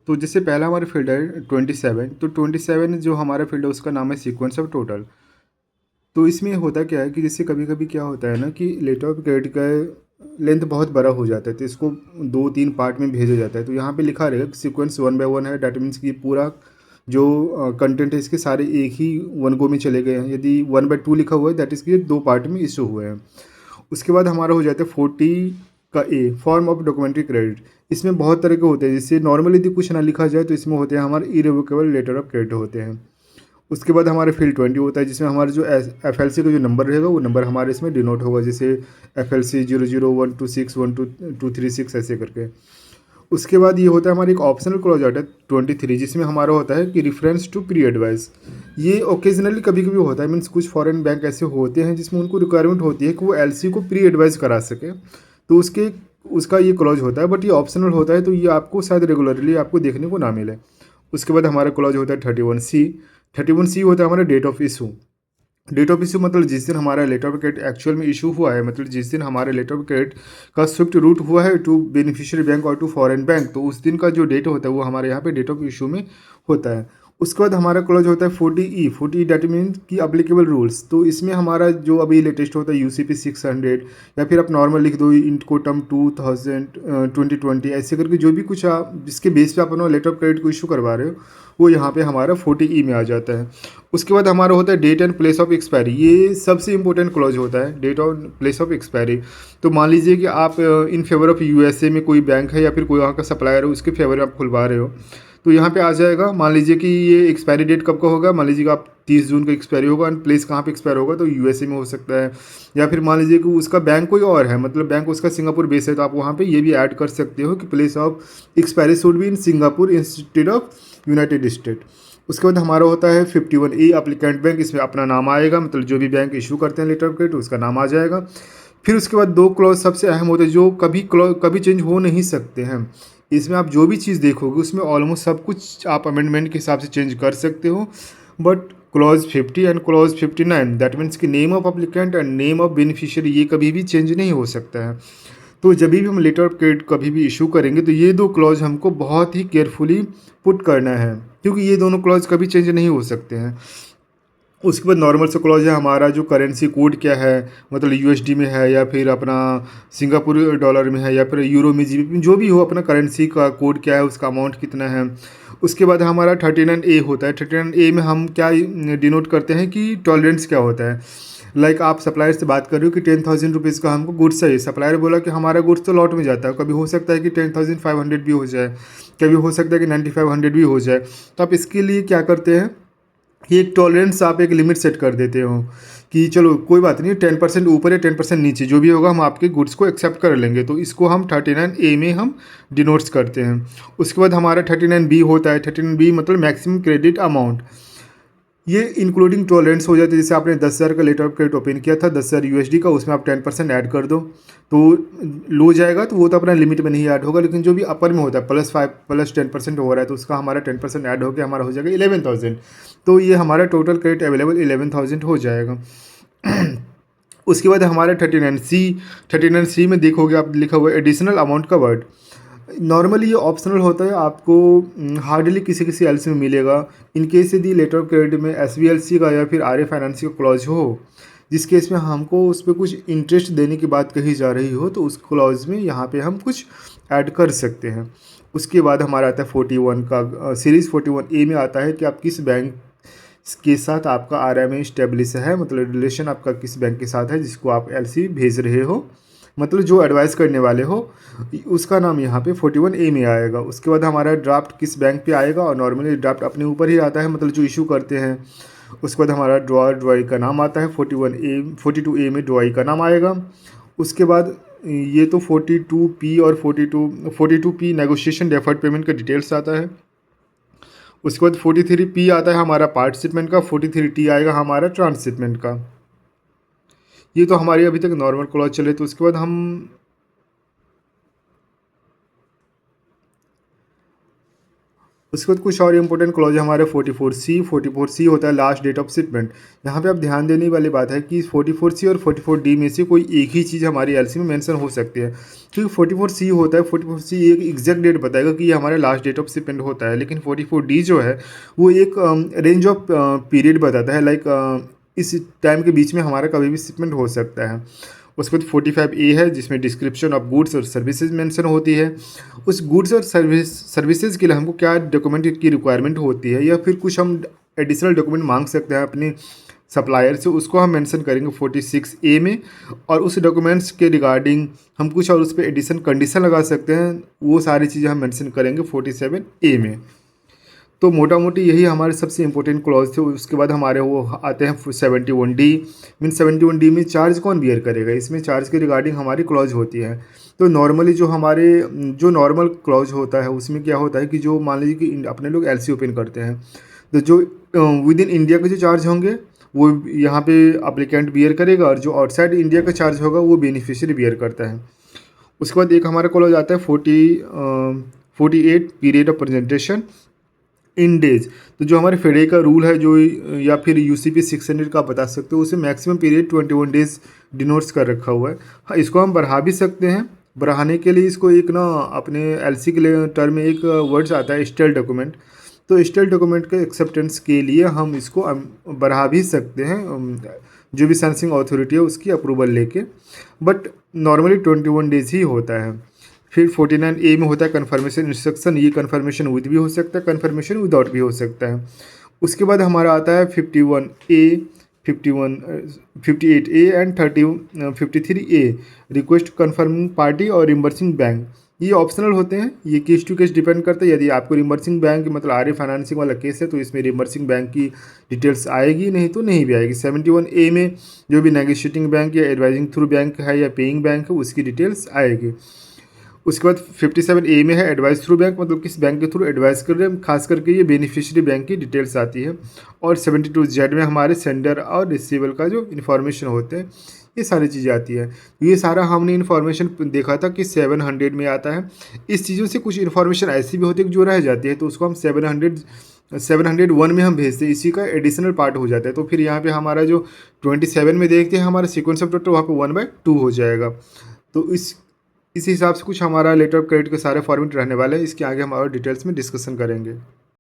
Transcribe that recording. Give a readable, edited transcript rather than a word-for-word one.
तो जैसे पहला हमारा फील्ड है 27, तो 27 जो हमारा फील्ड है उसका नाम है सीक्वेंस ऑफ टोटल। तो इसमें होता क्या है कि जैसे कभी कभी क्या होता है ना कि लेटर ऑफ क्रेडिट का लेंथ बहुत बड़ा हो जाता है, तो इसको 2-3 पार्ट में भेजा जाता है। तो यहाँ पे लिखा रहेगा कि सीक्वेंस 1 बाय 1 है, डैट मीन्स कि पूरा जो कंटेंट है इसके सारे एक ही वन गो में चले गए हैं। यदि 1/2 लिखा हुआ है दैट इज़ कि 2 पार्ट में इशू हुए हैं। उसके बाद हमारा हो जाता है 40 का ए, फॉर्म ऑफ डॉक्यूमेंट्री क्रेडिट। इसमें बहुत तरह के होते हैं, जैसे नॉर्मली यदि कुछ ना लिखा जाए तो इसमें होते हैं हमारे इरेवोकेबल लेटर ऑफ क्रेडिट होते हैं। उसके बाद हमारे फील्ड 20 होता है, जिसमें हमारा जो FLC का जो नंबर रहेगा वो नंबर हमारे इसमें डिनोट होगा, जैसे FLC 0012612236 ऐसे करके। उसके बाद ये होता है हमारा एक ऑप्शनल क्लॉज आता है 23, जिसमें हमारा होता है कि रिफरेंस टू प्री एडवाइस। ये ओकेजनली कभी कभी होता है, मीन्स कुछ फॉरेन बैंक ऐसे होते हैं जिसमें उनको रिक्वायरमेंट होती है कि वो LC को प्री एडवाइस करा सके, तो उसका ये क्लॉज होता है, बट ये ऑप्शनल होता है, तो ये आपको शायद रेगुलरली आपको देखने को ना मिले। उसके बाद हमारा क्लॉज होता है 31C। 31C होता है हमारा date of issue. Date of issue मतलब जिस दिन हमारा लेटर ऑफ क्रेडिट एक्चुअल में इशू हुआ है, मतलब जिस दिन हमारा लेटर ऑफ क्रेडिट का स्विफ्ट रूट हुआ है टू बेनिफिशियरी बैंक और टू फॉरेन बैंक, तो उस दिन का जो डेट होता है वो हमारे यहाँ पे डेट ऑफ इशू में होता है। उसके बाद हमारा क्लॉज होता है 40E डेट मीन की अप्लीकेबल रूल्स। तो इसमें हमारा जो अभी लेटेस्ट होता है UCP 600, या फिर आप नॉर्मल लिख दो इंटकोटम 2020 ऐसे करके जो भी कुछ आप जिसके बेस पे आप अपना लेटर ऑफ क्रेडिट को इशू करवा रहे हो वो यहाँ पे हमारा 40E में आ जाता है। उसके बाद हमारा होता है date and place of expiry. ये सबसे इंपॉर्टेंट क्लॉज होता है, डेट और प्लेस ऑफ एक्सपायरी। तो मान लीजिए कि आप इन फेवर ऑफ USA में कोई बैंक है या फिर कोई वहाँ का सप्लायर है, उसके फेवर में आप खुलवा रहे हो, तो यहाँ पे आ जाएगा। मान लीजिए कि ये एक्सपायरी डेट कब का होगा, मान लीजिए कि आप 30 जून का एक्सपायरी होगा, एंड प्लेस कहाँ पे एक्सपायर होगा, तो USA में हो सकता है। या फिर मान लीजिए कि उसका बैंक कोई और है, मतलब बैंक उसका सिंगापुर बेस है, तो आप वहाँ पे ये भी ऐड कर सकते हो कि place of expiry should be in Singapore instead of United state. उसके बाद हमारा होता है 51A अप्लीकेंट बैंक। इसमें अपना नाम आएगा, मतलब जो भी बैंक इशू करते हैं लेटर ऑफ क्रेडिट उसका नाम आ जाएगा। फिर उसके बाद दो क्लॉज सबसे अहम होते हैं जो कभी चेंज हो नहीं सकते हैं। इसमें आप जो भी चीज़ देखोगे उसमें ऑलमोस्ट सब कुछ आप अमेंडमेंट के हिसाब से चेंज कर सकते हो, but clause 50 and clause 59 that means कि name of applicant and name of beneficiary ये कभी भी चेंज नहीं हो सकता है। तो जब भी हम लेटर ऑफ क्रेडिट कभी भी इशू करेंगे तो ये दो क्लॉज हमको बहुत ही केयरफुली पुट करना है, क्योंकि ये दोनों क्लॉज कभी चेंज नहीं हो सकते हैं। उसके बाद नॉर्मल सा क्लॉज है हमारा जो करेंसी कोड क्या है, मतलब USD में है या फिर अपना सिंगापुर डॉलर में है या फिर यूरो में, जो भी हो अपना करेंसी का कोड क्या है, उसका अमाउंट कितना है। उसके बाद हमारा 39A होता है। 39A में हम क्या डिनोट करते हैं कि टॉलरेंस क्या होता है। आप सप्लायर से बात कर रहे हो कि 10,000 रुपीज़ का हमको गुड्स चाहिए, सप्लायर बोला कि हमारा गुड्स तो लॉट में जाता है, कभी हो सकता है कि 10,500 भी हो जाए, कभी हो सकता है कि 9,500 भी हो जाए। तो आप इसके लिए क्या करते हैं कि एक टॉलरेंस आप एक लिमिट सेट कर देते हो कि चलो कोई बात नहीं, 10% ऊपर या 10% नीचे जो भी होगा हम आपके गुड्स को एक्सेप्ट कर लेंगे, तो इसको हम 39A में हम डिनोट्स करते हैं। उसके बाद हमारा 39B होता है। 39B मतलब मैक्सिमम क्रेडिट अमाउंट, ये इंक्लूडिंग टॉलरेंस हो जाती है। जैसे आपने 10,000 का लेटर ऑफ क्रेडिट ओपन किया था, 10,000 USD का, उसमें आप 10% ऐड कर दो तो लो जाएगा, तो वो तो अपना लिमिट में नहीं ऐड होगा, लेकिन जो भी अपर में होता है +5 +10% हो रहा है तो उसका हमारा 10% ऐड होकर हमारा हो जाएगा 11,000। तो ये हमारा टोटल क्रेडिट अवेलेबल 11,000 हो जाएगा। उसके बाद हमारा 39C में देखोगे आप लिखा हुआ है एडिशनल अमाउंट का वर्ड। नॉर्मली ये ऑप्शनल होता है, आपको हार्डली किसी किसी LC में मिलेगा। इन केस यदि लेटर ऑफ क्रेडिट में SBLC का या फिर RA फाइनेंस का क्लॉज हो, जिस केस में हमको उस पर कुछ इंटरेस्ट देने की बात कही जा रही हो, तो उस क्लॉज में यहाँ पे हम कुछ ऐड कर सकते हैं। उसके बाद हमारा आता है 41 का सीरीज़ 41A में आता है कि आप किस बैंक के साथ आपका RMA इस्टेब्लिश है, मतलब रिलेशन आपका किस बैंक के साथ है जिसको आप LC भेज रहे हो, मतलब जो एडवाइस करने वाले हो, उसका नाम यहाँ पे 41A में आएगा। उसके बाद हमारा ड्राफ्ट किस बैंक पे आएगा, और नॉर्मली ड्राफ्ट अपने ऊपर ही आता है, मतलब जो इशू करते हैं। उसके बाद हमारा ड्रॉई का नाम आता है 42A में ड्रॉई का नाम आएगा। उसके बाद ये तो 42P और 42P नेगोशिएशन डेफर्ड पेमेंट का डिटेल्स आता है। उसके बाद 43P आता है हमारा पार्ट शिपमेंट का, 43T आएगा हमारा ट्रांसशिपमेंट का। ये तो हमारी अभी तक नॉर्मल क्लॉज चले। तो उसके बाद हम उसके बाद कुछ और इंपॉर्टेंट क्लॉज है हमारे 44C होता है लास्ट डेट ऑफ शिपमेंट। यहाँ पे आप ध्यान देने वाली बात है कि 44C और 44D में से कोई एक ही चीज़ हमारी एलसी में मेंशन हो सकती है, क्योंकि 44C होता है, 44C एक एग्जैक्ट डेट बताएगा कि ये हमारा लास्ट डेट ऑफ शिपमेंट होता है, लेकिन 44D जो है वो एक रेंज ऑफ पीरियड बताता है, लाइक इस टाइम के बीच में हमारा कभी भी शिपमेंट हो सकता है। उसके बाद 45A है जिसमें डिस्क्रिप्शन ऑफ गुड्स और सर्विसेज मेंशन होती है। उस गुड्स और सर्विसेज के लिए हमको क्या डॉक्यूमेंट की रिक्वायरमेंट होती है या फिर कुछ हम एडिशनल डॉक्यूमेंट मांग सकते हैं अपने सप्लायर से, उसको हम मेंशन करेंगे 46A में। और उस डॉक्यूमेंट्स के रिगार्डिंग हम कुछ और उस पर एडिशन कंडीशन लगा सकते हैं, वो सारी चीज़ें हम मेंशन करेंगे 47A में। तो मोटा मोटी यही हमारे सबसे इंपॉर्टेंट क्लॉज थे। उसके बाद हमारे वो आते हैं 71D। मीन 71D में चार्ज कौन बियर करेगा, इसमें चार्ज के रिगार्डिंग हमारी क्लॉज होती है। तो नॉर्मली जो नॉर्मल क्लॉज होता है उसमें क्या होता है कि जो मान लीजिए कि अपने लोग एलसी ओपन करते हैं, तो जो विद इन इंडिया के जो चार्ज होंगे वो यहाँ पे अप्लीकेंट बियर करेगा, और जो आउटसाइड इंडिया का चार्ज होगा वो बेनिफिशियरी बियर करता है। उसके बाद एक हमारा क्लॉज आता है 48 period of presentation in days. तो जो हमारे फेडे का रूल है जो, या फिर UCP 600 का आप बता सकते हो, उसे मैक्सिमम पीरियड 21 डेज डिनोट्स कर रखा हुआ है। हाँ, इसको हम बढ़ा भी सकते हैं। बढ़ाने के लिए इसको एक ना अपने एलसी के लिए टर्म में एक वर्ड्स आता है स्टेल डॉक्यूमेंट। तो स्टेल डॉक्यूमेंट के एक्सेप्टेंस के लिए हम इसको बढ़ा भी सकते हैं, जो भी सेंसिंग अथॉरिटी है उसकी अप्रूवल लेके, बट नॉर्मली 21 डेज ही होता है। फिर 49A में होता है कन्फर्मेशन इंस्ट्रक्शन। ये कन्फर्मेशन विद भी हो सकता है, कन्फर्मेशन विदाउट भी हो सकता है। उसके बाद हमारा आता है 51A, 58A and 53A, request confirming party और रिम्बर्सिंग बैंक। ये ऑप्शनल होते हैं, ये केस टू केस डिपेंड करता है। यदि आपको रिम्बर्सिंग बैंक मतलब आर्य फाइनेंसिंग वाला केस है तो इसमें रिम्बर्सिंग बैंक की डिटेल्स आएगी, नहीं तो नहीं भी आएगी। 71A में जो भी नेगोशिएटिंग बैंक या एडवाइजिंग थ्रू बैंक है या पेइंग बैंक है उसकी डिटेल्स आएगी। उसके बाद 57A में है एडवाइस थ्रू बैंक, मतलब किस बैंक के थ्रू एडवाइस कर रहे हैं, खास करके ये बेनिफिशियरी बैंक की डिटेल्स आती है। और 72Z में हमारे सेंडर और रिसीवर का जो इन्फॉर्मेशन होते हैं ये सारी चीज़ें आती है। ये सारा हमने इन्फॉर्मेशन देखा था कि 700 में आता है। इस चीज़ों से कुछ इन्फॉर्मेशन ऐसी भी होती है जो रह जाती है, तो उसको हम 701 में हम भेजते हैं, इसी का एडिशनल पार्ट हो जाता है। तो फिर यहाँ पे हमारा जो 27 में देखते हैं हमारा सीक्वेंस ऑफ डॉक्टर वहाँ पे 1/2 हो जाएगा। तो इस हिसाब से कुछ हमारा लेटर ऑफ क्रेडिट के सारे फॉर्मेट रहने वाले हैं। इसके आगे हम और डिटेल्स में डिस्कशन करेंगे।